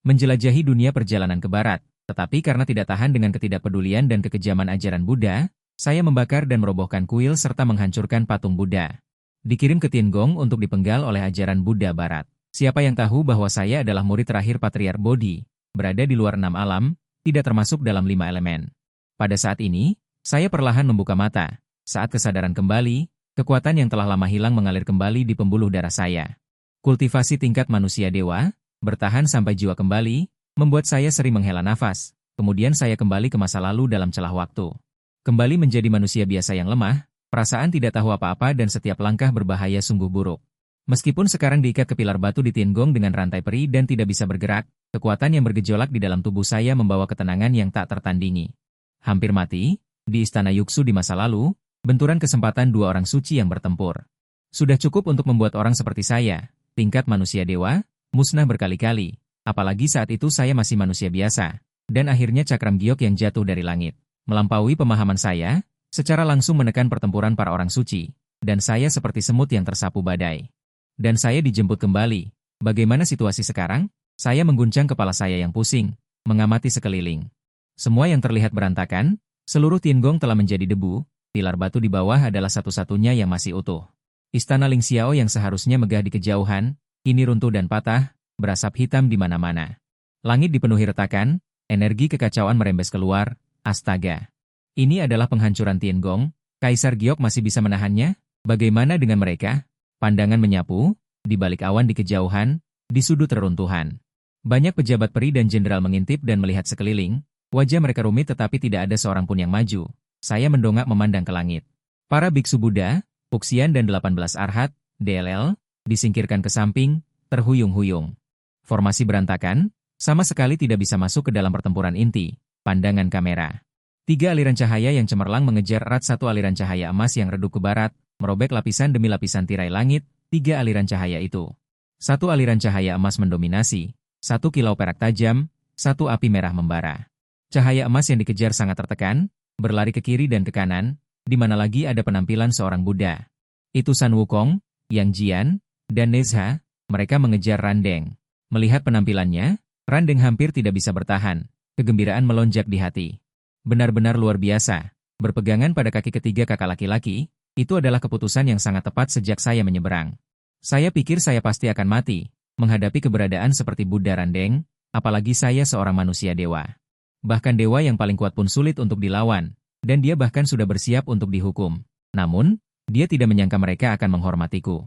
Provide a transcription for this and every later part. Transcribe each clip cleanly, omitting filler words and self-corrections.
menjelajahi dunia perjalanan ke barat. Tetapi karena tidak tahan dengan ketidakpedulian dan kekejaman ajaran Buddha, saya membakar dan merobohkan kuil serta menghancurkan patung Buddha. Dikirim ke Tiangong untuk dipenggal oleh ajaran Buddha Barat. Siapa yang tahu bahwa saya adalah murid terakhir Patriark Bodhi, berada di luar 6 alam, tidak termasuk dalam 5 elemen. Pada saat ini, saya perlahan membuka mata. Saat kesadaran kembali, kekuatan yang telah lama hilang mengalir kembali di pembuluh darah saya. Kultivasi tingkat manusia dewa, bertahan sampai jiwa kembali, membuat saya sering menghela nafas. Kemudian saya kembali ke masa lalu dalam celah waktu. Kembali menjadi manusia biasa yang lemah, perasaan tidak tahu apa-apa dan setiap langkah berbahaya sungguh buruk. Meskipun sekarang diikat ke pilar batu di Tiangong dengan rantai peri dan tidak bisa bergerak, kekuatan yang bergejolak di dalam tubuh saya membawa ketenangan yang tak tertandingi. Hampir mati, di istana Yuksu di masa lalu, benturan kesempatan dua orang suci yang bertempur. Sudah cukup untuk membuat orang seperti saya, tingkat manusia dewa, musnah berkali-kali. Apalagi saat itu saya masih manusia biasa. Dan akhirnya cakram giok yang jatuh dari langit. Melampaui pemahaman saya, secara langsung menekan pertempuran para orang suci. Dan saya seperti semut yang tersapu badai. Dan saya dijemput kembali. Bagaimana situasi sekarang? Saya mengguncang kepala saya yang pusing, mengamati sekeliling. Semua yang terlihat berantakan, seluruh Tiangong telah menjadi debu, pilar batu di bawah adalah satu-satunya yang masih utuh. Istana Ling Xiao yang seharusnya megah di kejauhan, kini runtuh dan patah, berasap hitam di mana-mana. Langit dipenuhi retakan, energi kekacauan merembes keluar, astaga. Ini adalah penghancuran Tiangong, Kaisar Giok masih bisa menahannya? Bagaimana dengan mereka? Pandangan menyapu, di balik awan di kejauhan, di sudut reruntuhan. Banyak pejabat peri dan jenderal mengintip dan melihat sekeliling, wajah mereka rumit tetapi tidak ada seorang pun yang maju. Saya mendongak memandang ke langit. Para biksu Buddha, Puxian dan 18 Arhat, DLL, disingkirkan ke samping, terhuyung-huyung. Formasi berantakan, sama sekali tidak bisa masuk ke dalam pertempuran inti, pandangan kamera. 3 aliran cahaya yang cemerlang mengejar erat satu aliran cahaya emas yang redup ke barat, merobek lapisan demi lapisan tirai langit, 3 aliran cahaya itu. Satu aliran cahaya emas mendominasi, 1 kilau perak tajam, 1 api merah membara. Cahaya emas yang dikejar sangat tertekan, berlari ke kiri dan ke kanan, di mana lagi ada penampilan seorang Buddha. Itu Sun Wukong, Yang Jian, dan Nezha, mereka mengejar Randeng. Melihat penampilannya, Randeng hampir tidak bisa bertahan. Kegembiraan melonjak di hati. Benar-benar luar biasa. Berpegangan pada kaki ketiga kakak laki-laki, itu adalah keputusan yang sangat tepat sejak saya menyeberang. Saya pikir saya pasti akan mati, menghadapi keberadaan seperti Buddha Randeng, apalagi saya seorang manusia dewa. Bahkan dewa yang paling kuat pun sulit untuk dilawan, dan dia bahkan sudah bersiap untuk dihukum. Namun, dia tidak menyangka mereka akan menghormatiku.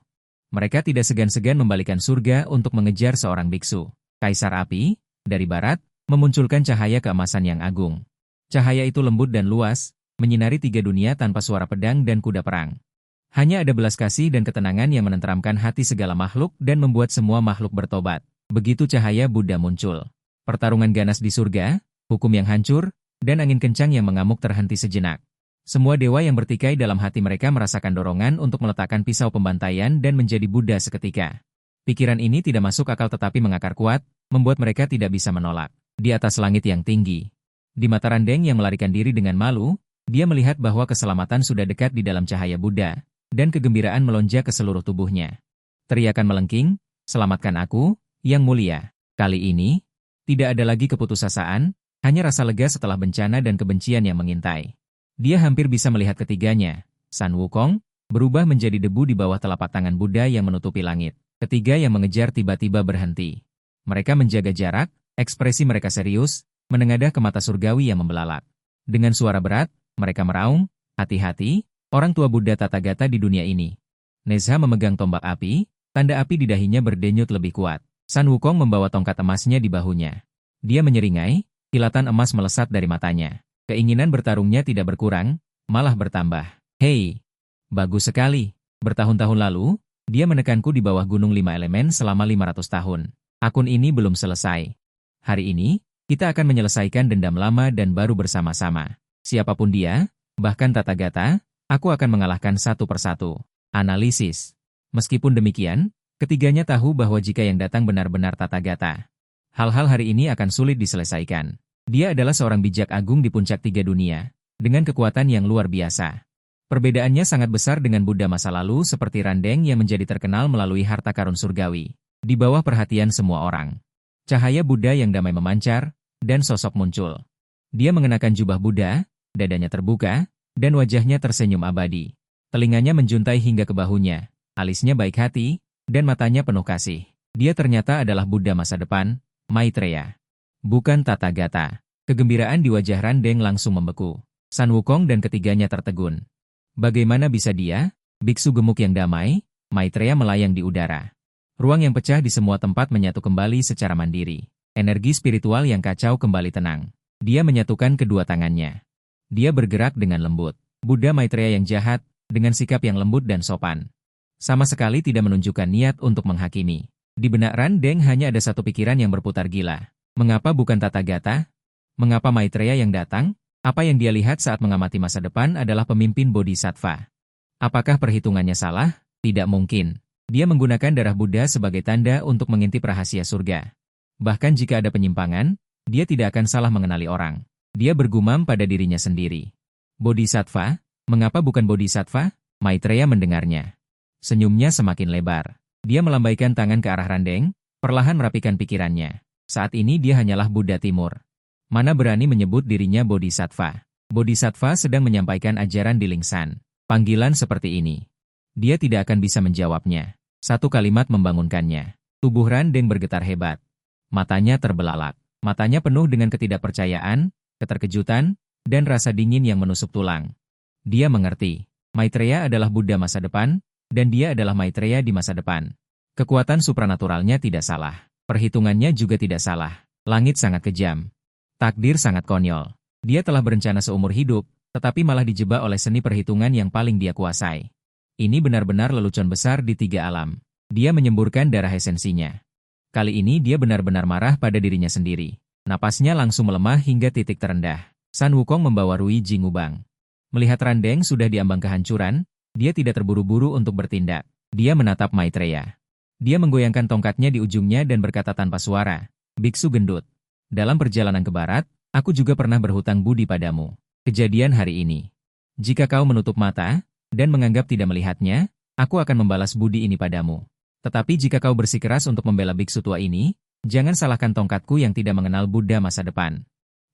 Mereka tidak segan-segan membalikan surga untuk mengejar seorang biksu. Kaisar Api, dari barat, memunculkan cahaya keemasan yang agung. Cahaya itu lembut dan luas, menyinari 3 dunia tanpa suara pedang dan kuda perang. Hanya ada belas kasih dan ketenangan yang menenteramkan hati segala makhluk dan membuat semua makhluk bertobat. Begitu cahaya Buddha muncul. Pertarungan ganas di surga, hukum yang hancur, dan angin kencang yang mengamuk terhenti sejenak. Semua dewa yang bertikai dalam hati mereka merasakan dorongan untuk meletakkan pisau pembantaian dan menjadi Buddha seketika. Pikiran ini tidak masuk akal tetapi mengakar kuat, membuat mereka tidak bisa menolak. Di atas langit yang tinggi. Di mata Randeng yang melarikan diri dengan malu, dia melihat bahwa keselamatan sudah dekat di dalam cahaya Buddha, dan kegembiraan melonjak ke seluruh tubuhnya. Teriakan melengking, "Selamatkan aku, Yang Mulia." Kali ini, tidak ada lagi keputusasaan, hanya rasa lega setelah bencana dan kebencian yang mengintai. Dia hampir bisa melihat ketiganya. Sun Wukong berubah menjadi debu di bawah telapak tangan Buddha yang menutupi langit. Ketiga yang mengejar tiba-tiba berhenti. Mereka menjaga jarak, ekspresi mereka serius, menengadah ke mata surgawi yang membelalak. Dengan suara berat, mereka meraung, "Hati-hati, orang tua Buddha Tathagata di dunia ini." Nezha memegang tombak api, tanda api di dahinya berdenyut lebih kuat. Sun Wukong membawa tongkat emasnya di bahunya. Dia menyeringai, kilatan emas melesat dari matanya. Keinginan bertarungnya tidak berkurang, malah bertambah. "Hei, bagus sekali. Bertahun-tahun lalu, dia menekanku di bawah Gunung 5 Elemen selama 500 tahun. Akun ini belum selesai. Hari ini, kita akan menyelesaikan dendam lama dan baru bersama-sama. Siapapun dia, bahkan Tathagata, aku akan mengalahkan satu persatu." Analisis. Meskipun demikian, ketiganya tahu bahwa jika yang datang benar-benar Tathagata, hal-hal hari ini akan sulit diselesaikan. Dia adalah seorang bijak agung di puncak 3 dunia, dengan kekuatan yang luar biasa. Perbedaannya sangat besar dengan Buddha masa lalu seperti Randeng yang menjadi terkenal melalui harta karun surgawi, di bawah perhatian semua orang. Cahaya Buddha yang damai memancar, dan sosok muncul. Dia mengenakan jubah Buddha, dadanya terbuka, dan wajahnya tersenyum abadi. Telinganya menjuntai hingga ke bahunya, alisnya baik hati, dan matanya penuh kasih. Dia ternyata adalah Buddha masa depan, Maitreya. Bukan Tathagata. Kegembiraan di wajah Randeng langsung membeku. Sun Wukong dan ketiganya tertegun. Bagaimana bisa dia, biksu gemuk yang damai, Maitreya melayang di udara. Ruang yang pecah di semua tempat menyatu kembali secara mandiri. Energi spiritual yang kacau kembali tenang. Dia menyatukan kedua tangannya. Dia bergerak dengan lembut. Buddha Maitreya yang jahat, dengan sikap yang lembut dan sopan. Sama sekali tidak menunjukkan niat untuk menghakimi. Di benak Randeng hanya ada satu pikiran yang berputar gila. Mengapa bukan Tathagata? Mengapa Maitreya yang datang? Apa yang dia lihat saat mengamati masa depan adalah pemimpin Bodhisattva. Apakah perhitungannya salah? Tidak mungkin. Dia menggunakan darah Buddha sebagai tanda untuk mengintip rahasia surga. Bahkan jika ada penyimpangan, dia tidak akan salah mengenali orang. Dia bergumam pada dirinya sendiri. Bodhisattva? Mengapa bukan Bodhisattva? Maitreya mendengarnya. Senyumnya semakin lebar. Dia melambaikan tangan ke arah Randeng, perlahan merapikan pikirannya. Saat ini dia hanyalah Buddha Timur. Mana berani menyebut dirinya Bodhisattva? Bodhisattva sedang menyampaikan ajaran di Lingsan. Panggilan seperti ini. Dia tidak akan bisa menjawabnya. Satu kalimat membangunkannya. Tubuh Randeng bergetar hebat. Matanya terbelalak. Matanya penuh dengan ketidakpercayaan, keterkejutan, dan rasa dingin yang menusuk tulang. Dia mengerti. Maitreya adalah Buddha masa depan, dan dia adalah Maitreya di masa depan. Kekuatan supranaturalnya tidak salah. Perhitungannya juga tidak salah. Langit sangat kejam. Takdir sangat konyol. Dia telah berencana seumur hidup, tetapi malah dijebak oleh seni perhitungan yang paling dia kuasai. Ini benar-benar lelucon besar di tiga alam. Dia menyemburkan darah esensinya. Kali ini dia benar-benar marah pada dirinya sendiri. Napasnya langsung melemah hingga titik terendah. Sun Wukong membawa Rui Jingubang. Melihat Randeng sudah diambang kehancuran, dia tidak terburu-buru untuk bertindak. Dia menatap Maitreya. Dia menggoyangkan tongkatnya di ujungnya dan berkata tanpa suara, "Biksu gendut. Dalam perjalanan ke barat, aku juga pernah berhutang budi padamu. Kejadian hari ini. Jika kau menutup mata, dan menganggap tidak melihatnya, aku akan membalas budi ini padamu. Tetapi jika kau bersikeras untuk membela biksu tua ini, jangan salahkan tongkatku yang tidak mengenal Buddha masa depan."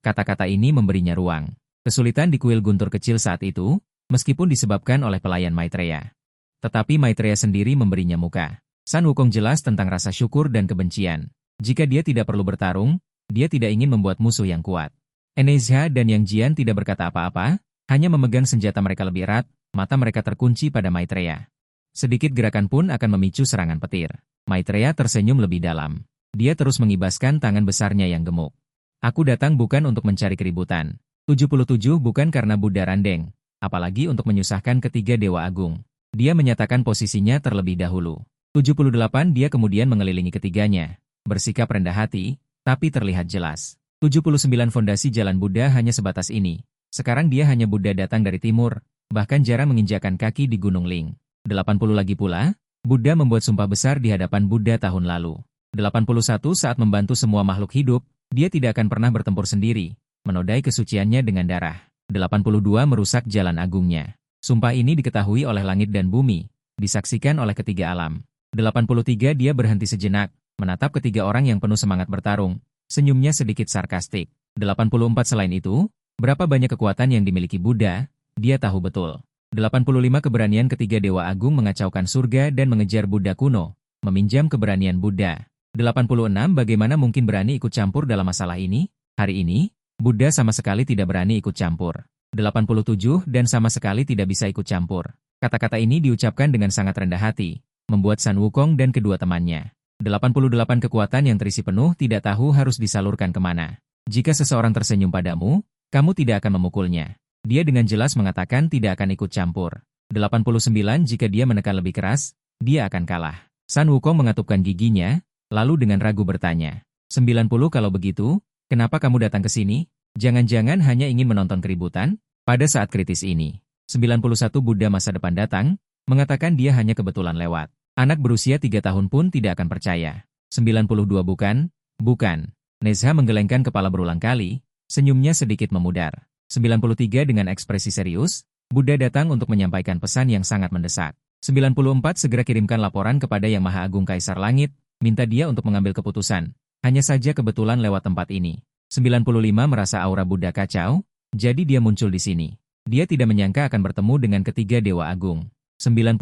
Kata-kata ini memberinya ruang. Kesulitan di kuil guntur kecil saat itu, meskipun disebabkan oleh pelayan Maitreya. Tetapi Maitreya sendiri memberinya muka. Sun Wukong jelas tentang rasa syukur dan kebencian. Jika dia tidak perlu bertarung, dia tidak ingin membuat musuh yang kuat. Enezha dan Yang Jian tidak berkata apa-apa, hanya memegang senjata mereka lebih erat, mata mereka terkunci pada Maitreya. Sedikit gerakan pun akan memicu serangan petir. Maitreya tersenyum lebih dalam. Dia terus mengibaskan tangan besarnya yang gemuk. Aku datang bukan untuk mencari keributan. 77 bukan karena Buddha Randeng, apalagi untuk menyusahkan ketiga Dewa Agung. Dia menyatakan posisinya terlebih dahulu. 78 dia kemudian mengelilingi ketiganya. Bersikap rendah hati, tapi terlihat jelas. 79 fondasi jalan Buddha hanya sebatas ini. Sekarang dia hanya Buddha datang dari timur, bahkan jarang menginjakan kaki di Gunung Ling. 80 lagi pula, Buddha membuat sumpah besar di hadapan Buddha tahun lalu. 81 saat membantu semua makhluk hidup, dia tidak akan pernah bertempur sendiri, menodai kesuciannya dengan darah. 82 merusak jalan agungnya. Sumpah ini diketahui oleh langit dan bumi, disaksikan oleh ketiga alam. 83 dia berhenti sejenak, menatap ketiga orang yang penuh semangat bertarung, senyumnya sedikit sarkastik. 84 selain itu, berapa banyak kekuatan yang dimiliki Buddha, dia tahu betul. 85 keberanian ketiga Dewa Agung mengacaukan surga dan mengejar Buddha kuno, meminjam keberanian Buddha. 86 bagaimana mungkin berani ikut campur dalam masalah ini? Hari ini, Buddha sama sekali tidak berani ikut campur. 87 dan sama sekali tidak bisa ikut campur. Kata-kata ini diucapkan dengan sangat rendah hati, membuat Sun Wukong dan kedua temannya. 88 kekuatan yang terisi penuh tidak tahu harus disalurkan kemana. Jika seseorang tersenyum padamu, kamu tidak akan memukulnya. Dia dengan jelas mengatakan tidak akan ikut campur. 89 jika dia menekan lebih keras, dia akan kalah. Sun Wukong mengatupkan giginya, lalu dengan ragu bertanya. 90 kalau begitu, kenapa kamu datang ke sini? Jangan-jangan hanya ingin menonton keributan? Pada saat kritis ini, 91 Buddha masa depan datang, mengatakan dia hanya kebetulan lewat. Anak berusia 3 tahun pun tidak akan percaya. 92 bukan? Bukan. Nezha menggelengkan kepala berulang kali, senyumnya sedikit memudar. 93 dengan ekspresi serius, Buddha datang untuk menyampaikan pesan yang sangat mendesak. 94 segera kirimkan laporan kepada Yang Maha Agung Kaisar Langit, minta dia untuk mengambil keputusan. Hanya saja kebetulan lewat tempat ini. 95 merasa aura Buddha kacau, jadi dia muncul di sini. Dia tidak menyangka akan bertemu dengan ketiga Dewa Agung. 96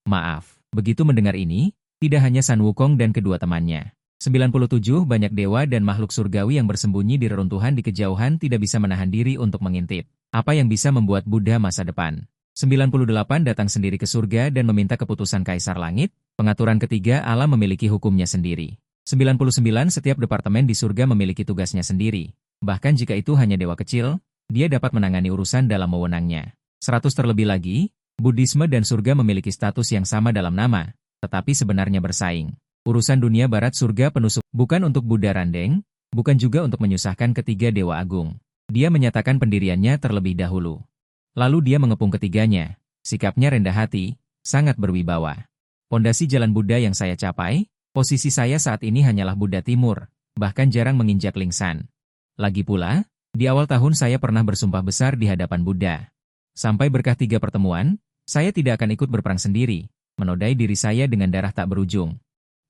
maaf. Begitu mendengar ini, tidak hanya Sun Wukong dan kedua temannya. 97 banyak dewa dan makhluk surgawi yang bersembunyi di reruntuhan di kejauhan tidak bisa menahan diri untuk mengintip. Apa yang bisa membuat Buddha masa depan? 98 datang sendiri ke surga dan meminta keputusan Kaisar Langit. Pengaturan ketiga alam memiliki hukumnya sendiri. 99 setiap departemen di surga memiliki tugasnya sendiri. Bahkan jika itu hanya dewa kecil, dia dapat menangani urusan dalam wewenangnya. 100 terlebih lagi, Buddhisme dan surga memiliki status yang sama dalam nama, tetapi sebenarnya bersaing. Urusan dunia barat surga penusuk, bukan untuk Buddha Randeng, bukan juga untuk menyusahkan ketiga Dewa Agung. Dia menyatakan pendiriannya terlebih dahulu. Lalu dia mengepung ketiganya, sikapnya rendah hati, sangat berwibawa. Pondasi jalan Buddha yang saya capai, posisi saya saat ini hanyalah Buddha Timur, bahkan jarang menginjak Lingsan. Lagi pula, di awal tahun saya pernah bersumpah besar di hadapan Buddha. Sampai berkah 3 pertemuan, saya tidak akan ikut berperang sendiri, menodai diri saya dengan darah tak berujung.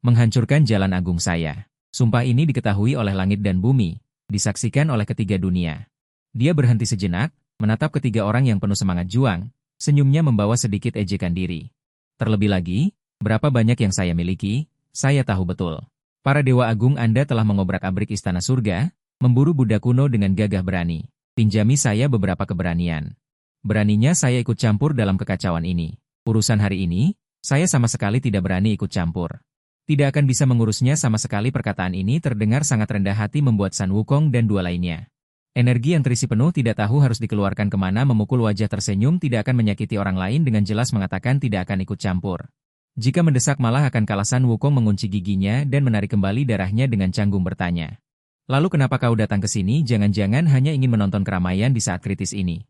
Menghancurkan jalan agung saya. Sumpah ini diketahui oleh langit dan bumi, disaksikan oleh ketiga dunia. Dia berhenti sejenak, menatap ketiga orang yang penuh semangat juang, senyumnya membawa sedikit ejekan diri. Terlebih lagi, berapa banyak yang saya miliki, saya tahu betul. Para Dewa Agung Anda telah mengobrak-abrik istana surga, memburu Buddha kuno dengan gagah berani. Pinjami saya beberapa keberanian. Beraninya saya ikut campur dalam kekacauan ini. Urusan hari ini, saya sama sekali tidak berani ikut campur. Tidak akan bisa mengurusnya sama sekali. Perkataan ini terdengar sangat rendah hati membuat Sun Wukong dan dua lainnya. Energi yang terisi penuh tidak tahu harus dikeluarkan kemana. Memukul wajah tersenyum tidak akan menyakiti orang lain dengan jelas mengatakan tidak akan ikut campur. Jika mendesak malah akan kalah. Sun Wukong mengunci giginya dan menarik kembali darahnya dengan canggung bertanya. Lalu kenapa kau datang ke sini? Jangan-jangan hanya ingin menonton keramaian di saat kritis ini.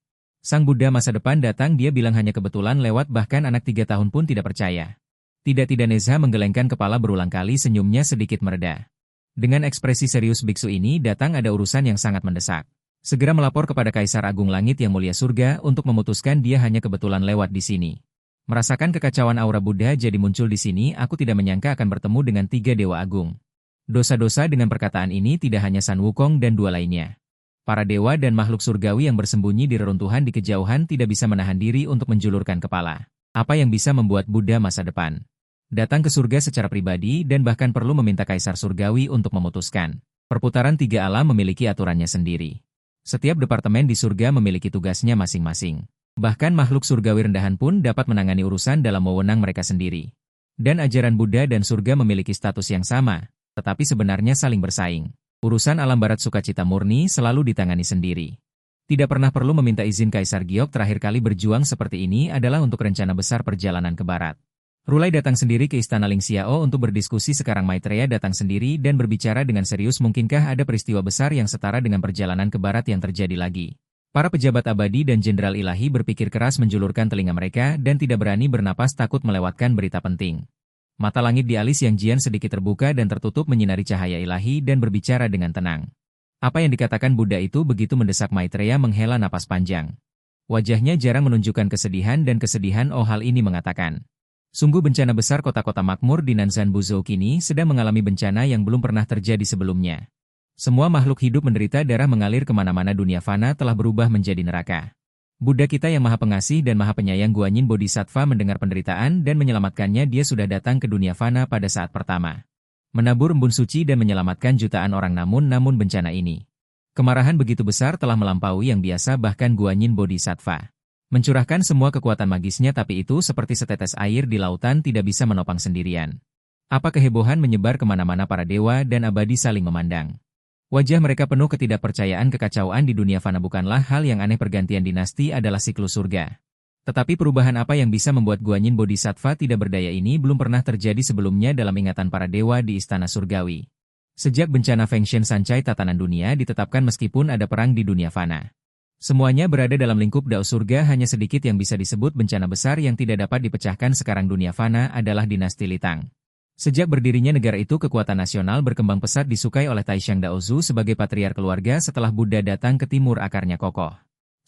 Sang Buddha masa depan datang, dia bilang hanya kebetulan lewat, bahkan anak 3 tahun pun tidak percaya. Tidak Nezha menggelengkan kepala berulang kali, senyumnya sedikit mereda. Dengan ekspresi serius biksu ini datang ada urusan yang sangat mendesak. Segera melapor kepada Kaisar Agung Langit yang mulia surga untuk memutuskan. Dia hanya kebetulan lewat di sini. Merasakan kekacauan aura Buddha jadi muncul di sini. Aku tidak menyangka akan bertemu dengan 3 Dewa Agung. Dosa-dosa dengan perkataan ini tidak hanya Sun Wukong dan dua lainnya. Para dewa dan makhluk surgawi yang bersembunyi di reruntuhan di kejauhan tidak bisa menahan diri untuk menjulurkan kepala. Apa yang bisa membuat Buddha masa depan datang ke surga secara pribadi dan bahkan perlu meminta Kaisar Surgawi untuk memutuskan? Perputaran 3 alam memiliki aturannya sendiri. Setiap departemen di surga memiliki tugasnya masing-masing. Bahkan makhluk surgawi rendahan pun dapat menangani urusan dalam wewenang mereka sendiri. Dan ajaran Buddha dan surga memiliki status yang sama, tetapi sebenarnya saling bersaing. Urusan alam barat sukacita murni selalu ditangani sendiri. Tidak pernah perlu meminta izin. Kaisar Giok terakhir kali berjuang seperti ini adalah untuk rencana besar perjalanan ke barat. Rulai datang sendiri ke istana Ling Xiao untuk berdiskusi. Sekarang Maitreya datang sendiri dan berbicara dengan serius. Mungkinkah ada peristiwa besar yang setara dengan perjalanan ke barat yang terjadi lagi? Para pejabat abadi dan jenderal ilahi berpikir keras, menjulurkan telinga mereka dan tidak berani bernapas takut melewatkan berita penting. Mata langit di alis Yang Jian sedikit terbuka dan tertutup menyinari cahaya ilahi dan berbicara dengan tenang. Apa yang dikatakan Buddha itu begitu mendesak. Maitreya menghela napas panjang. Wajahnya jarang menunjukkan kesedihan dan kesedihan. Oh, hal ini mengatakan. Sungguh bencana besar. Kota-kota makmur di Nanzhan Buzhou kini sedang mengalami bencana yang belum pernah terjadi sebelumnya. Semua makhluk hidup menderita, darah mengalir kemana-mana. Dunia fana telah berubah menjadi neraka. Buddha kita yang maha pengasih dan maha penyayang Guanyin Bodhisattva mendengar penderitaan dan menyelamatkannya. Dia sudah datang ke dunia fana pada saat pertama. Menabur embun suci dan menyelamatkan jutaan orang. Namun bencana ini. Kemarahan begitu besar telah melampaui yang biasa. Bahkan Guanyin Bodhisattva mencurahkan semua kekuatan magisnya, tapi itu seperti setetes air di lautan, tidak bisa menopang sendirian. Apa kehebohan menyebar kemana-mana. Para dewa dan abadi saling memandang. Wajah mereka penuh ketidakpercayaan. Kekacauan di dunia fana bukanlah hal yang aneh. Pergantian dinasti adalah siklus surga. Tetapi perubahan apa yang bisa membuat Guanyin Bodhisattva tidak berdaya ini belum pernah terjadi sebelumnya dalam ingatan para dewa di istana surgawi. Sejak bencana Fengshen Sancai tatanan dunia ditetapkan, meskipun ada perang di dunia fana, semuanya berada dalam lingkup dao surga. Hanya sedikit yang bisa disebut bencana besar yang tidak dapat dipecahkan. Sekarang dunia fana adalah dinasti Litang. Sejak berdirinya negara itu, kekuatan nasional berkembang pesat, disukai oleh Taishan Daozu sebagai patriark keluarga. Setelah Buddha datang ke timur, akarnya kokoh.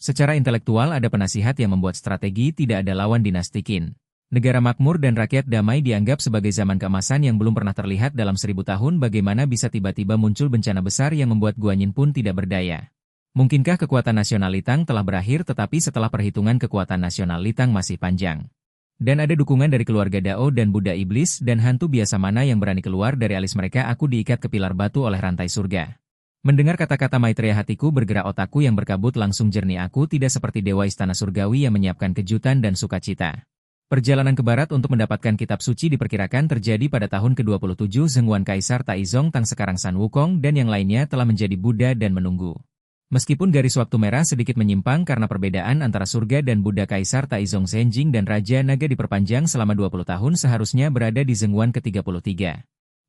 Secara intelektual ada penasihat yang membuat strategi, tidak ada lawan dinasti Qin. Negara makmur dan rakyat damai dianggap sebagai zaman keemasan yang belum pernah terlihat dalam 1000 tahun. Bagaimana bisa tiba-tiba muncul bencana besar yang membuat Guanyin pun tidak berdaya? Mungkinkah kekuatan nasional Litang telah berakhir, tetapi setelah perhitungan kekuatan nasional Litang masih panjang? Dan ada dukungan dari keluarga Dao dan Buddha Iblis dan hantu biasa mana yang berani keluar dari alis mereka? Aku diikat ke pilar batu oleh rantai surga. Mendengar kata-kata Maitreya, hatiku bergerak, otakku yang berkabut langsung jernih. Aku tidak seperti dewa istana surgawi yang menyiapkan kejutan dan sukacita. Perjalanan ke barat untuk mendapatkan kitab suci diperkirakan terjadi pada tahun ke-27 Zhenguan. Kaisar Taizong Tang, sekarang San Wukong, dan yang lainnya telah menjadi Buddha dan menunggu. Meskipun garis waktu merah sedikit menyimpang karena perbedaan antara surga dan Buddha, Kaisar Taizong Zhenjing dan Raja Naga diperpanjang selama 20 tahun, seharusnya berada di Zhenguan ke-33.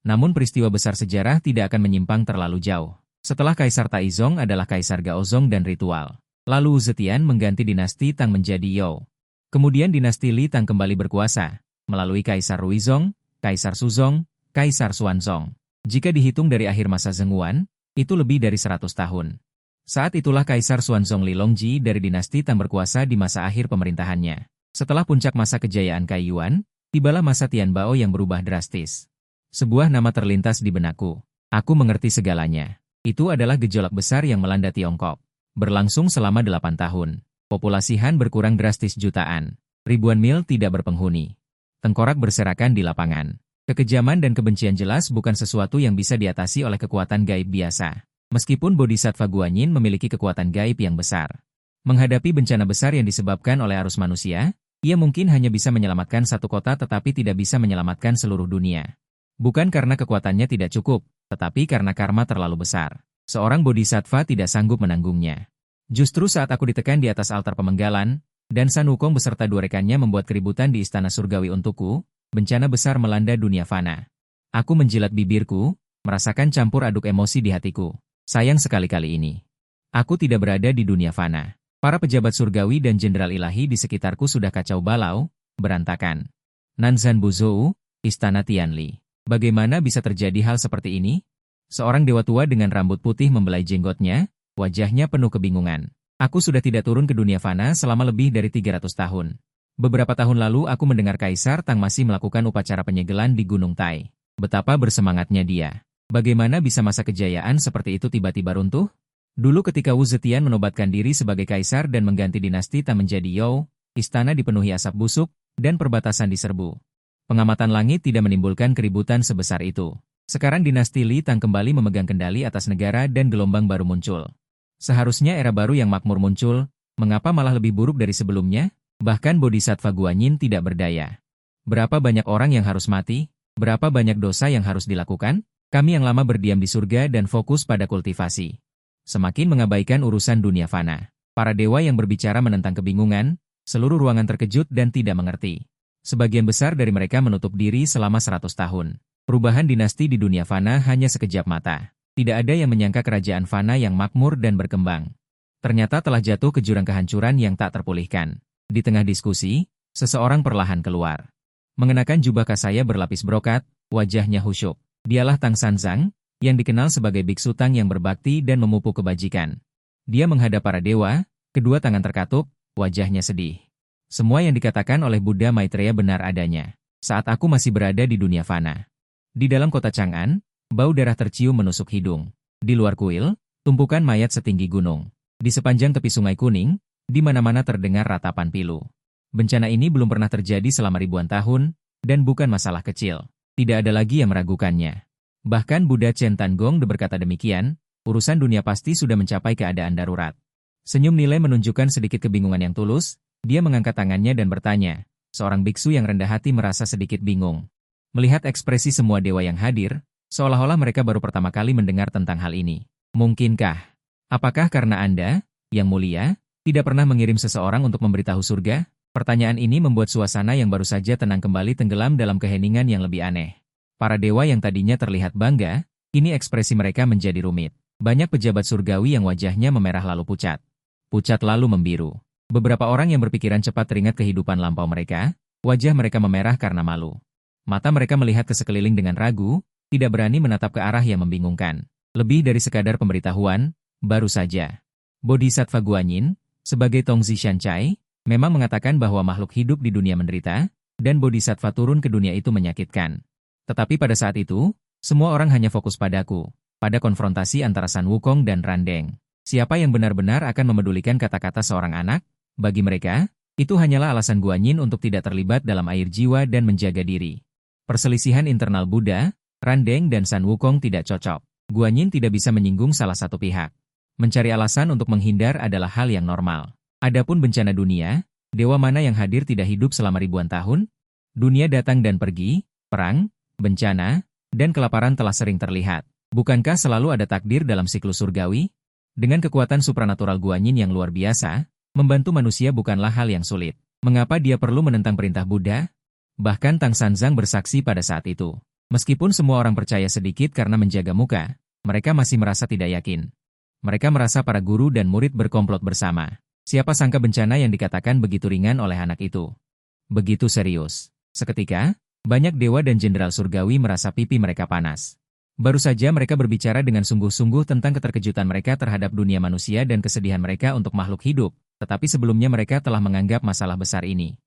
Namun peristiwa besar sejarah tidak akan menyimpang terlalu jauh. Setelah Kaisar Taizong adalah Kaisar Gaozong dan ritual. Lalu Zetian mengganti dinasti Tang menjadi Youo. Kemudian dinasti Li Tang kembali berkuasa, melalui Kaisar Ruizong, Kaisar Suzong, Kaisar Xuanzong. Jika dihitung dari akhir masa Zhenguan, itu lebih dari 100 tahun. Saat itulah Kaisar Xuanzong Lilongji dari dinasti Tang berkuasa di masa akhir pemerintahannya. Setelah puncak masa kejayaan Kaiyuan, tibalah masa Tianbao yang berubah drastis. Sebuah nama terlintas di benakku. Aku mengerti segalanya. Itu adalah gejolak besar yang melanda Tiongkok. Berlangsung selama 8 tahun. Populasi Han berkurang drastis jutaan. Ribuan mil tidak berpenghuni. Tengkorak berserakan di lapangan. Kekejaman dan kebencian jelas bukan sesuatu yang bisa diatasi oleh kekuatan gaib biasa. Meskipun Bodhisattva Guanyin memiliki kekuatan gaib yang besar. Menghadapi bencana besar yang disebabkan oleh arus manusia, ia mungkin hanya bisa menyelamatkan satu kota tetapi tidak bisa menyelamatkan seluruh dunia. Bukan karena kekuatannya tidak cukup, tetapi karena karma terlalu besar. Seorang Bodhisattva tidak sanggup menanggungnya. Justru saat aku ditekan di atas altar pemenggalan, dan San Wukong beserta 2 rekannya membuat keributan di istana surgawi untukku, bencana besar melanda dunia fana. Aku menjilat bibirku, merasakan campur aduk emosi di hatiku. Sayang sekali kali ini. Aku tidak berada di dunia fana. Para pejabat surgawi dan jenderal ilahi di sekitarku sudah kacau balau, berantakan. Nanzhan Buzhou, Istana Tianli. Bagaimana bisa terjadi hal seperti ini? Seorang dewa tua dengan rambut putih membelai jenggotnya, wajahnya penuh kebingungan. Aku sudah tidak turun ke dunia fana selama lebih dari 300 tahun. Beberapa tahun lalu aku mendengar Kaisar Tang masih melakukan upacara penyegelan di Gunung Tai. Betapa bersemangatnya dia. Bagaimana bisa masa kejayaan seperti itu tiba-tiba runtuh? Dulu ketika Wu Zetian menobatkan diri sebagai kaisar dan mengganti dinasti Tang menjadi Youo, istana dipenuhi asap busuk, dan perbatasan diserbu. Pengamatan langit tidak menimbulkan keributan sebesar itu. Sekarang dinasti Li Tang kembali memegang kendali atas negara dan gelombang baru muncul. Seharusnya era baru yang makmur muncul, mengapa malah lebih buruk dari sebelumnya? Bahkan Bodhisattva Guanyin tidak berdaya. Berapa banyak orang yang harus mati? Berapa banyak dosa yang harus dilakukan? Kami yang lama berdiam di surga dan fokus pada kultivasi. Semakin mengabaikan urusan dunia fana. Para dewa yang berbicara menentang kebingungan, seluruh ruangan terkejut dan tidak mengerti. Sebagian besar dari mereka menutup diri selama 100 tahun. Perubahan dinasti di dunia fana hanya sekejap mata. Tidak ada yang menyangka kerajaan fana yang makmur dan berkembang. Ternyata telah jatuh ke jurang kehancuran yang tak terpulihkan. Di tengah diskusi, seseorang perlahan keluar. Mengenakan jubah kasaya berlapis brokat, wajahnya khusyuk. Dialah Tang Sanzang, yang dikenal sebagai biksu Tang yang berbakti dan memupuk kebajikan. Dia menghadap para dewa, kedua tangan terkatup, wajahnya sedih. Semua yang dikatakan oleh Buddha Maitreya benar adanya. Saat aku masih berada di dunia fana. Di dalam kota Chang'an, bau darah tercium menusuk hidung. Di luar kuil, tumpukan mayat setinggi gunung. Di sepanjang tepi Sungai Kuning, di mana-mana terdengar ratapan pilu. Bencana ini belum pernah terjadi selama ribuan tahun, dan bukan masalah kecil. Tidak ada lagi yang meragukannya. Bahkan Buddha Chen Tangong berkata demikian, urusan dunia pasti sudah mencapai keadaan darurat. Senyum nilai menunjukkan sedikit kebingungan yang tulus, dia mengangkat tangannya dan bertanya. Seorang biksu yang rendah hati merasa sedikit bingung. Melihat ekspresi semua dewa yang hadir, seolah-olah mereka baru pertama kali mendengar tentang hal ini. Mungkinkah? Apakah karena Anda, yang mulia, tidak pernah mengirim seseorang untuk memberitahu surga? Pertanyaan ini membuat suasana yang baru saja tenang kembali tenggelam dalam keheningan yang lebih aneh. Para dewa yang tadinya terlihat bangga, kini ekspresi mereka menjadi rumit. Banyak pejabat surgawi yang wajahnya memerah lalu pucat. Pucat lalu membiru. Beberapa orang yang berpikiran cepat teringat kehidupan lampau mereka, wajah mereka memerah karena malu. Mata mereka melihat ke sekeliling dengan ragu, tidak berani menatap ke arah yang membingungkan. Lebih dari sekadar pemberitahuan, baru saja. Bodhisattva Guanyin, sebagai Tongzi Shancai, memang mengatakan bahwa makhluk hidup di dunia menderita, dan bodhisattva turun ke dunia itu menyakitkan. Tetapi pada saat itu, semua orang hanya fokus padaku, pada konfrontasi antara Sun Wukong dan Randeng. Siapa yang benar-benar akan memedulikan kata-kata seorang anak? Bagi mereka, itu hanyalah alasan Guanyin untuk tidak terlibat dalam air jiwa dan menjaga diri. Perselisihan internal Buddha, Randeng dan Sun Wukong tidak cocok. Guanyin tidak bisa menyinggung salah satu pihak. Mencari alasan untuk menghindar adalah hal yang normal. Adapun bencana dunia, dewa mana yang hadir tidak hidup selama ribuan tahun? Dunia datang dan pergi, perang, bencana, dan kelaparan telah sering terlihat. Bukankah selalu ada takdir dalam siklus surgawi? Dengan kekuatan supranatural Guanyin yang luar biasa, membantu manusia bukanlah hal yang sulit. Mengapa dia perlu menentang perintah Buddha? Bahkan Tang Sanzang bersaksi pada saat itu. Meskipun semua orang percaya sedikit karena menjaga muka, mereka masih merasa tidak yakin. Mereka merasa para guru dan murid berkomplot bersama. Siapa sangka bencana yang dikatakan begitu ringan oleh anak itu begitu serius. Seketika, banyak dewa dan jenderal surgawi merasa pipi mereka panas. Baru saja mereka berbicara dengan sungguh-sungguh tentang keterkejutan mereka terhadap dunia manusia dan kesedihan mereka untuk makhluk hidup, tetapi sebelumnya mereka telah menganggap masalah besar ini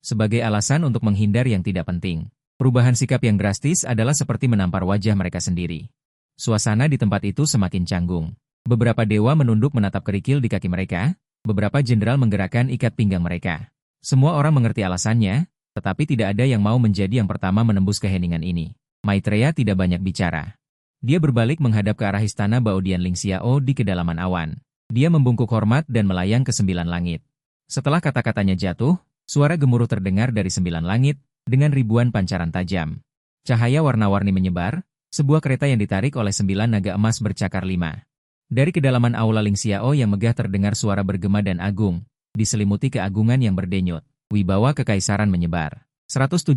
sebagai alasan untuk menghindar yang tidak penting. Perubahan sikap yang drastis adalah seperti menampar wajah mereka sendiri. Suasana di tempat itu semakin canggung. Beberapa dewa menunduk menatap kerikil di kaki mereka, beberapa jenderal menggerakkan ikat pinggang mereka. Semua orang mengerti alasannya, tetapi tidak ada yang mau menjadi yang pertama menembus keheningan ini. Maitreya tidak banyak bicara. Dia berbalik menghadap ke arah istana Baodian Ling Xiao di kedalaman awan. Dia membungkuk hormat dan melayang ke 9 langit. Setelah kata-katanya jatuh, suara gemuruh terdengar dari 9 langit, dengan ribuan pancaran tajam. Cahaya warna-warni menyebar, sebuah kereta yang ditarik oleh 9 naga emas bercakar 5. Dari kedalaman aula Ling Xiao yang megah terdengar suara bergema dan agung, diselimuti keagungan yang berdenyut. Wibawa kekaisaran menyebar. 177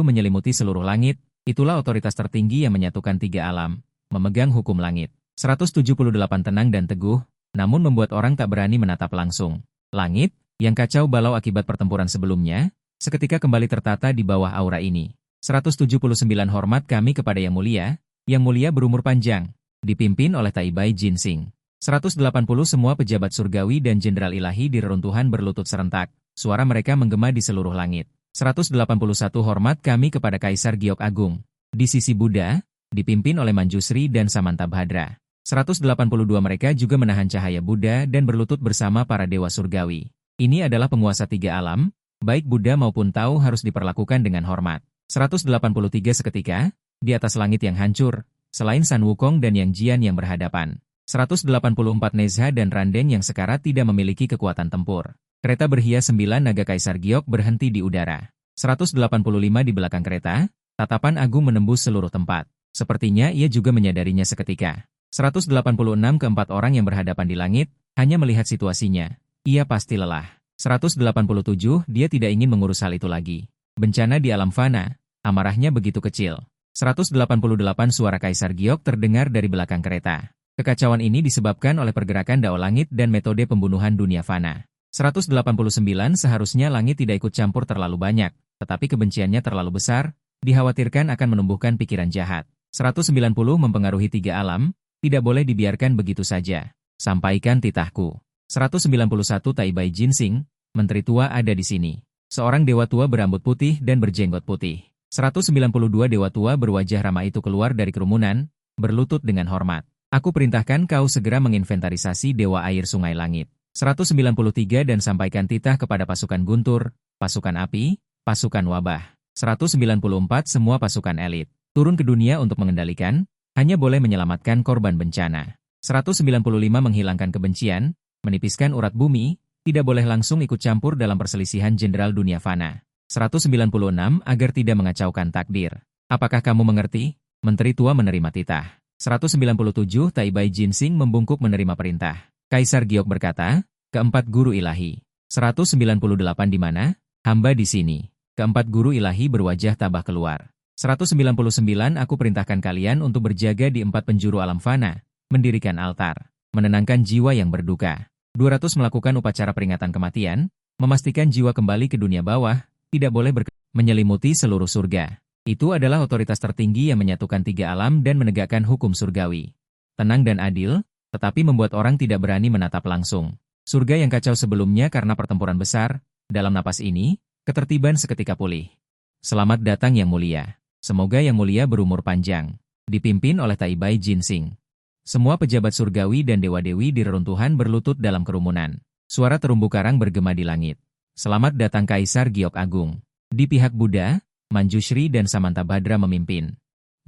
menyelimuti seluruh langit, itulah otoritas tertinggi yang menyatukan 3 alam, memegang hukum langit. 178 tenang dan teguh, namun membuat orang tak berani menatap langsung. Langit, yang kacau balau akibat pertempuran sebelumnya, seketika kembali tertata di bawah aura ini. 179 hormat kami kepada Yang Mulia berumur panjang, dipimpin oleh Taibai Jinsing. 180 semua pejabat surgawi dan jenderal ilahi di reruntuhan berlutut serentak, suara mereka menggema di seluruh langit. 181 hormat kami kepada Kaisar Giok Agung. Di sisi Buddha, dipimpin oleh Manjusri dan Samantabhadra. 182 mereka juga menahan cahaya Buddha dan berlutut bersama para dewa surgawi. Ini adalah penguasa 3 alam, baik Buddha maupun Tao harus diperlakukan dengan hormat. 183 seketika, di atas langit yang hancur, selain Sun Wukong dan Yang Jian yang berhadapan. 184 Nezha dan Randeng yang sekarat tidak memiliki kekuatan tempur. Kereta berhias 9 naga Kaisar Giok berhenti di udara. 185 di belakang kereta, tatapan agung menembus seluruh tempat. Sepertinya ia juga menyadarinya seketika. 186 keempat orang yang berhadapan di langit, hanya melihat situasinya. Ia pasti lelah. 187 dia tidak ingin mengurus hal itu lagi. Bencana di alam fana, amarahnya begitu kecil. 188 suara Kaisar Giok terdengar dari belakang kereta. Kekacauan ini disebabkan oleh pergerakan dao langit dan metode pembunuhan dunia fana. 189 seharusnya langit tidak ikut campur terlalu banyak, tetapi kebenciannya terlalu besar, dikhawatirkan akan menumbuhkan pikiran jahat. 190 mempengaruhi 3 alam, tidak boleh dibiarkan begitu saja. Sampaikan titahku. 191 Taibai Jinsing, menteri tua ada di sini. Seorang dewa tua berambut putih dan berjenggot putih. 192 dewa tua berwajah ramah itu keluar dari kerumunan, berlutut dengan hormat. Aku perintahkan kau segera menginventarisasi dewa air sungai langit. 193 dan sampaikan titah kepada pasukan guntur, pasukan api, pasukan wabah. 194 semua pasukan elit. Turun ke dunia untuk mengendalikan, hanya boleh menyelamatkan korban bencana. 195 menghilangkan kebencian, menipiskan urat bumi, tidak boleh langsung ikut campur dalam perselisihan jenderal dunia fana. 196 agar tidak mengacaukan takdir. Apakah kamu mengerti? Menteri tua menerima titah. 197 Taibai Jinsing membungkuk menerima perintah. Kaisar Giok berkata, keempat guru ilahi. 198 di mana? Hamba di sini. Keempat guru ilahi berwajah tabah keluar. 199 aku perintahkan kalian untuk berjaga di 4 penjuru alam fana, mendirikan altar, menenangkan jiwa yang berduka. 200 melakukan upacara peringatan kematian, memastikan jiwa kembali ke dunia bawah, tidak boleh menyelimuti seluruh surga. Itu adalah otoritas tertinggi yang menyatukan 3 alam dan menegakkan hukum surgawi. Tenang dan adil, tetapi membuat orang tidak berani menatap langsung. Surga yang kacau sebelumnya karena pertempuran besar, dalam napas ini, ketertiban seketika pulih. Selamat datang Yang Mulia. Semoga Yang Mulia berumur panjang. Dipimpin oleh Taibai Jinsing. Semua pejabat surgawi dan dewa-dewi di reruntuhan berlutut dalam kerumunan. Suara terumbu karang bergema di langit. Selamat datang Kaisar Giok Agung. Di pihak Buddha, Manjushri dan Samantabhadra memimpin.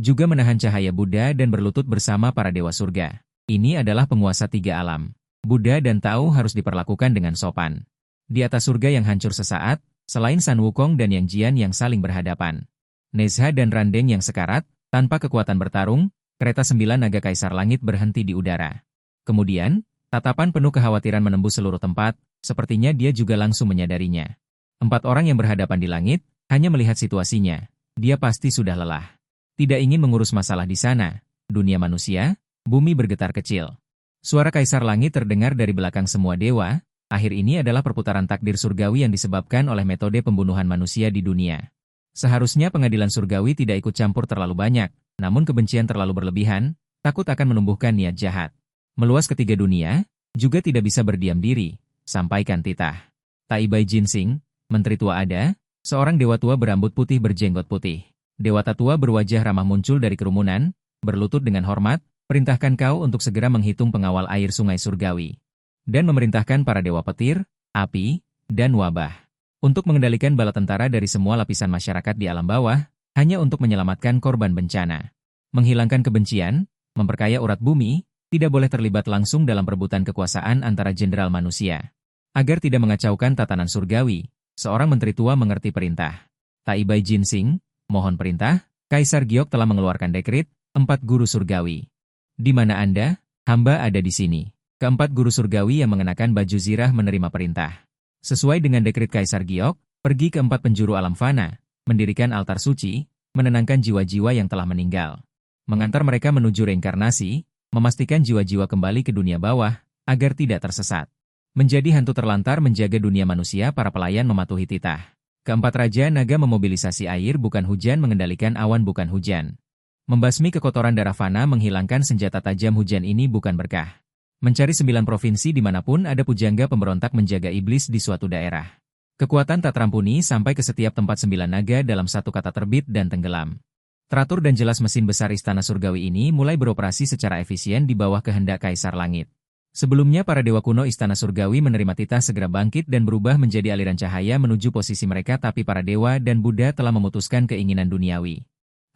Juga menahan cahaya Buddha dan berlutut bersama para dewa surga. Ini adalah penguasa tiga alam. Buddha dan Tao harus diperlakukan dengan sopan. Di atas surga yang hancur sesaat, selain San Wukong dan Yang Jian yang saling berhadapan. Nezha dan Randeng yang sekarat, tanpa kekuatan bertarung, kereta 9 naga Kaisar Langit berhenti di udara. Kemudian, tatapan penuh kekhawatiran menembus seluruh tempat, sepertinya dia juga langsung menyadarinya. 4 orang yang berhadapan di langit, hanya melihat situasinya. Dia pasti sudah lelah. Tidak ingin mengurus masalah di sana. Dunia manusia, bumi bergetar kecil. Suara Kaisar Langit terdengar dari belakang semua dewa. Akhir ini adalah perputaran takdir surgawi yang disebabkan oleh metode pembunuhan manusia di dunia. Seharusnya pengadilan surgawi tidak ikut campur terlalu banyak, namun kebencian terlalu berlebihan, takut akan menumbuhkan niat jahat. Meluas ketiga dunia, juga tidak bisa berdiam diri, sampaikan titah. Taibai Jinsing, Menteri Tua ada, seorang dewa tua berambut putih berjenggot putih. Dewata tua berwajah ramah muncul dari kerumunan, berlutut dengan hormat, perintahkan kau untuk segera menghitung pengawal air sungai surgawi. Dan memerintahkan para dewa petir, api, dan wabah untuk mengendalikan bala tentara dari semua lapisan masyarakat di alam bawah, hanya untuk menyelamatkan korban bencana. Menghilangkan kebencian, memperkaya urat bumi, tidak boleh terlibat langsung dalam perebutan kekuasaan antara jenderal manusia. Agar tidak mengacaukan tatanan surgawi, seorang menteri tua mengerti perintah. Taibai Jinsing, mohon perintah, Kaisar Giok telah mengeluarkan dekret, 4 guru surgawi. Di mana Anda? Hamba ada di sini. Keempat guru surgawi yang mengenakan baju zirah menerima perintah. Sesuai dengan dekret Kaisar Giok, pergi ke 4 penjuru alam fana, mendirikan altar suci, menenangkan jiwa-jiwa yang telah meninggal. Mengantar mereka menuju reinkarnasi, memastikan jiwa-jiwa kembali ke dunia bawah, agar tidak tersesat. Menjadi hantu terlantar menjaga dunia manusia, para pelayan mematuhi titah. Keempat Raja Naga memobilisasi air bukan hujan, mengendalikan awan bukan hujan. Membasmi kekotoran darah fana, menghilangkan senjata tajam hujan ini bukan berkah. Mencari 9 provinsi dimanapun ada pujangga pemberontak menjaga iblis di suatu daerah. Kekuatan tak terampuni sampai ke setiap tempat 9 naga dalam satu kata terbit dan tenggelam. Teratur dan jelas mesin besar istana surgawi ini mulai beroperasi secara efisien di bawah kehendak Kaisar Langit. Sebelumnya para dewa kuno istana surgawi menerima titah segera bangkit dan berubah menjadi aliran cahaya menuju posisi mereka, tapi para dewa dan Buddha telah memutuskan keinginan duniawi.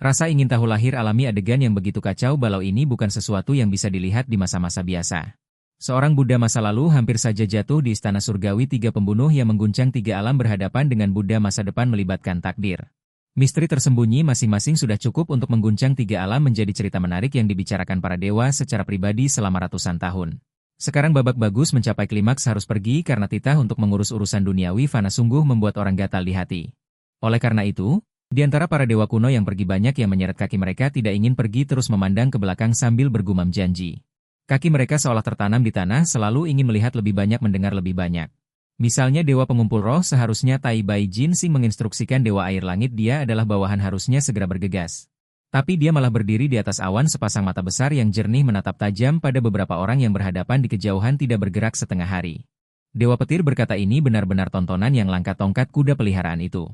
Rasa ingin tahu lahir alami adegan yang begitu kacau balau ini bukan sesuatu yang bisa dilihat di masa-masa biasa. Seorang Buddha masa lalu hampir saja jatuh di istana surgawi. 3 pembunuh yang mengguncang 3 alam berhadapan dengan Buddha masa depan melibatkan takdir. Misteri tersembunyi masing-masing sudah cukup untuk mengguncang 3 alam, menjadi cerita menarik yang dibicarakan para dewa secara pribadi selama ratusan tahun. Sekarang babak bagus mencapai klimaks, harus pergi karena titah untuk mengurus urusan duniawi fana sungguh membuat orang gatal di hati. Oleh karena itu, di antara para dewa kuno yang pergi banyak yang menyeret kaki mereka tidak ingin pergi, terus memandang ke belakang sambil bergumam janji. Kaki mereka seolah tertanam di tanah, selalu ingin melihat lebih banyak, mendengar lebih banyak. Misalnya dewa pengumpul roh, seharusnya Taibai Jinsing menginstruksikan dewa air langit dia adalah bawahan harusnya segera bergegas. Tapi dia malah berdiri di atas awan, sepasang mata besar yang jernih menatap tajam pada beberapa orang yang berhadapan di kejauhan, tidak bergerak setengah hari. Dewa petir berkata, ini benar-benar tontonan yang langka, tongkat kuda peliharaan itu.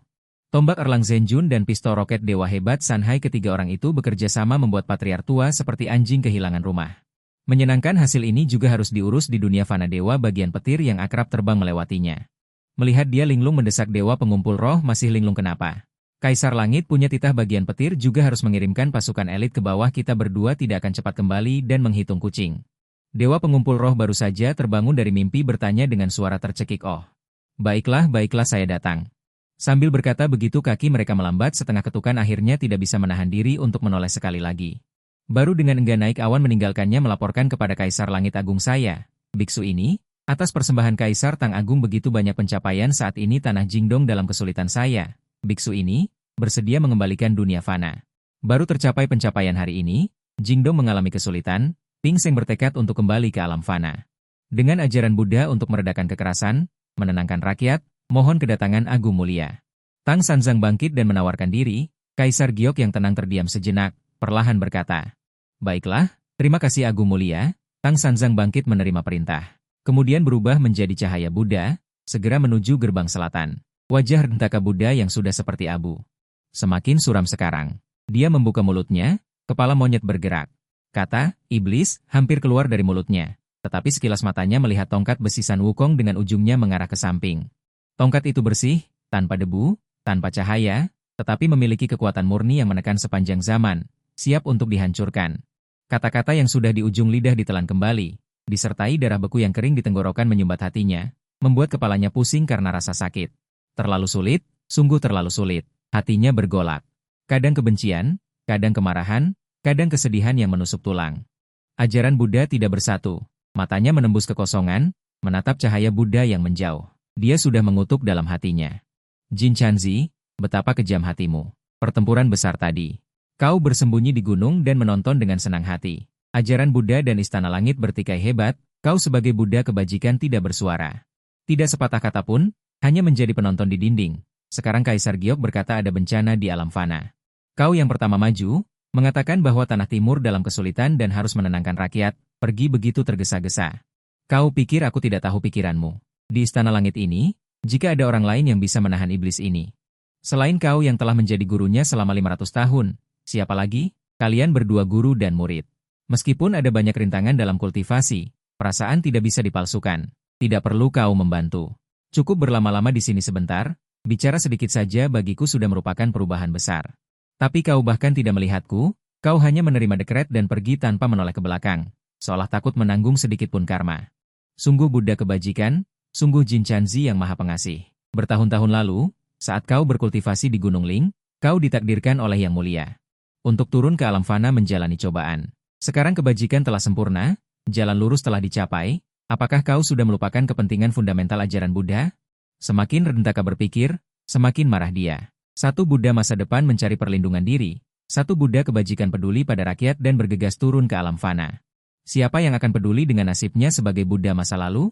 Tombak Erlang Zhenjun dan pistol roket dewa hebat Sanhai, ketiga orang itu bekerja sama membuat patriar tua seperti anjing kehilangan rumah. Menyenangkan, hasil ini juga harus diurus di dunia fana. Dewa bagian petir yang akrab terbang melewatinya. Melihat dia linglung mendesak dewa pengumpul roh, masih linglung kenapa? Kaisar Langit punya titah bagian petir juga harus mengirimkan pasukan elit ke bawah, kita berdua tidak akan cepat kembali dan menghitung kucing. Dewa pengumpul roh baru saja terbangun dari mimpi bertanya dengan suara tercekik, oh. Baiklah, saya datang. Sambil berkata begitu kaki mereka melambat setengah ketukan, akhirnya tidak bisa menahan diri untuk menoleh sekali lagi. Baru dengan enggan naik awan meninggalkannya, melaporkan kepada Kaisar Langit Agung, saya, biksu ini, atas persembahan Kaisar Tang Agung begitu banyak pencapaian saat ini tanah Jingdong dalam kesulitan, saya, biksu ini, bersedia mengembalikan dunia fana. Baru tercapai pencapaian hari ini, Jingdong mengalami kesulitan, Ping Seng bertekad untuk kembali ke alam fana. Dengan ajaran Buddha untuk meredakan kekerasan, menenangkan rakyat, mohon kedatangan Agung Mulia. Tang Sanzang bangkit dan menawarkan diri. Kaisar Giok yang tenang terdiam sejenak, perlahan berkata, baiklah, terima kasih Agung Mulia. Tang Sanzang bangkit menerima perintah. Kemudian berubah menjadi cahaya Buddha, segera menuju gerbang selatan. Wajah rentaka Buddha yang sudah seperti abu. Semakin suram sekarang. Dia membuka mulutnya, kepala monyet bergerak. Kata, iblis, hampir keluar dari mulutnya. Tetapi sekilas matanya melihat tongkat besi San Wukong dengan ujungnya mengarah ke samping. Tongkat itu bersih, tanpa debu, tanpa cahaya, tetapi memiliki kekuatan murni yang menekan sepanjang zaman, siap untuk dihancurkan. Kata-kata yang sudah di ujung lidah ditelan kembali, disertai darah beku yang kering di tenggorokan menyumbat hatinya, membuat kepalanya pusing karena rasa sakit. Terlalu sulit, sungguh terlalu sulit. Hatinya bergolak. Kadang kebencian, kadang kemarahan, kadang kesedihan yang menusuk tulang. Ajaran Buddha tidak bersatu. Matanya menembus kekosongan, menatap cahaya Buddha yang menjauh. Dia sudah mengutuk dalam hatinya. Jin Chanzi, betapa kejam hatimu. Pertempuran besar tadi. Kau bersembunyi di gunung dan menonton dengan senang hati. Ajaran Buddha dan Istana Langit bertikai hebat, kau sebagai Buddha kebajikan tidak bersuara. Tidak sepatah kata pun, hanya menjadi penonton di dinding. Sekarang Kaisar Giok berkata ada bencana di alam fana. Kau yang pertama maju, mengatakan bahwa Tanah Timur dalam kesulitan dan harus menenangkan rakyat, pergi begitu tergesa-gesa. Kau pikir aku tidak tahu pikiranmu. Di Istana Langit ini, jika ada orang lain yang bisa menahan iblis ini. Selain kau yang telah menjadi gurunya selama 500 tahun, siapa lagi? Kalian berdua guru dan murid. Meskipun ada banyak rintangan dalam kultivasi, perasaan tidak bisa dipalsukan. Tidak perlu kau membantu. Cukup berlama-lama di sini sebentar, bicara sedikit saja bagiku sudah merupakan perubahan besar. Tapi kau bahkan tidak melihatku, kau hanya menerima dekret dan pergi tanpa menoleh ke belakang, seolah takut menanggung sedikit pun karma. Sungguh Buddha kebajikan, sungguh Jin Chanzi yang maha pengasih. Bertahun-tahun lalu, saat kau berkultivasi di Gunung Ling, kau ditakdirkan oleh Yang Mulia untuk turun ke alam fana menjalani cobaan. Sekarang kebajikan telah sempurna, jalan lurus telah dicapai, apakah kau sudah melupakan kepentingan fundamental ajaran Buddha? Semakin Redentaka berpikir, semakin marah dia. Satu Buddha masa depan mencari perlindungan diri, satu Buddha kebajikan peduli pada rakyat dan bergegas turun ke alam fana. Siapa yang akan peduli dengan nasibnya sebagai Buddha masa lalu?